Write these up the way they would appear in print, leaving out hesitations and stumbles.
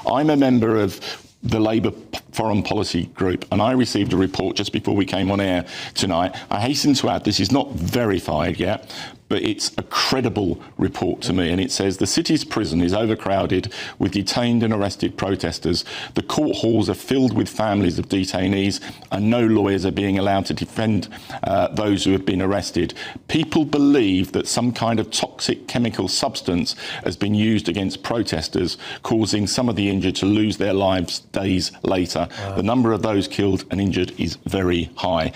I'm a member of the Labour Foreign Policy Group, and I received a report just before we came on air tonight. I hasten to add, this is not verified yet, but it's a credible report to me, and it says the city's prison is overcrowded with detained and arrested protesters. The court halls are filled with families of detainees, and no lawyers are being allowed to defend those who have been arrested. People believe that some kind of toxic chemical substance has been used against protesters, causing some of the injured to lose their lives days later. Wow. The number of those killed and injured is very high.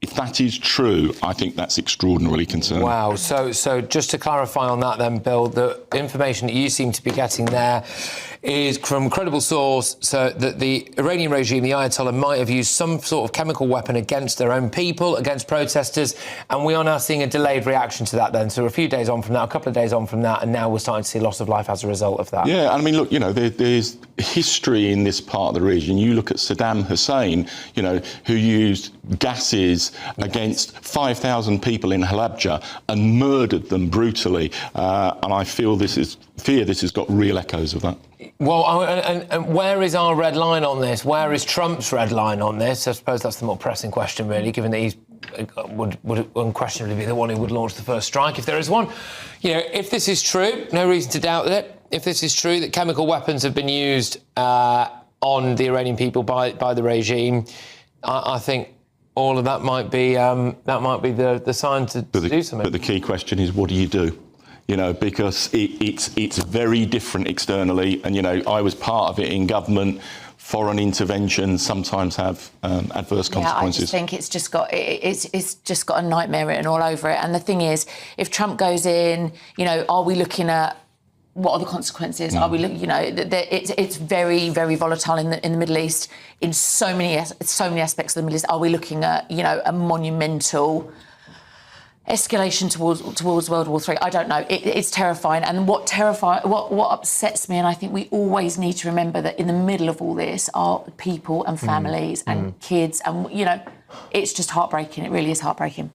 If that is true, I think that's extraordinarily concerning. Wow. So just to clarify on that then, Bill, the information that you seem to be getting there is from a credible source, so that the Iranian regime, the Ayatollah, might have used some sort of chemical weapon against their own people, against protesters, and we are now seeing a delayed reaction to that then. So we're a few days on from that, a couple of days on from that, and now we're starting to see loss of life as a result of that. Yeah, I mean, look, you know, there's history in this part of the region. You look at Saddam Hussein, you know, who used gases against 5,000 people in Halabja and murdered them brutally. And I feel this has got real echoes of that. Well, and where is our red line on this? Where is Trump's red line on this? I suppose that's the more pressing question, really, given that he would unquestionably be the one who would launch the first strike, if there is one. You know, if this is true, no reason to doubt it. If this is true, that chemical weapons have been used on the Iranian people by the regime, I think all of that might be the sign to do something. But the key question is, what do you do? You know, because it's very different externally, and you know, I was part of it in government. Foreign interventions sometimes have adverse consequences. Yeah, I just think it's just got a nightmare written all over it. And the thing is, if Trump goes in, you know, are we looking at what are the consequences? Are we, you know, it's very, very volatile in the Middle East in so many aspects of the Middle East. Are we looking at, you know, a monumental escalation towards World War III? I don't know. It's terrifying. And what upsets me, and I think we always need to remember that in the middle of all this are people and families and kids, and you know, it's just heartbreaking. It really is heartbreaking.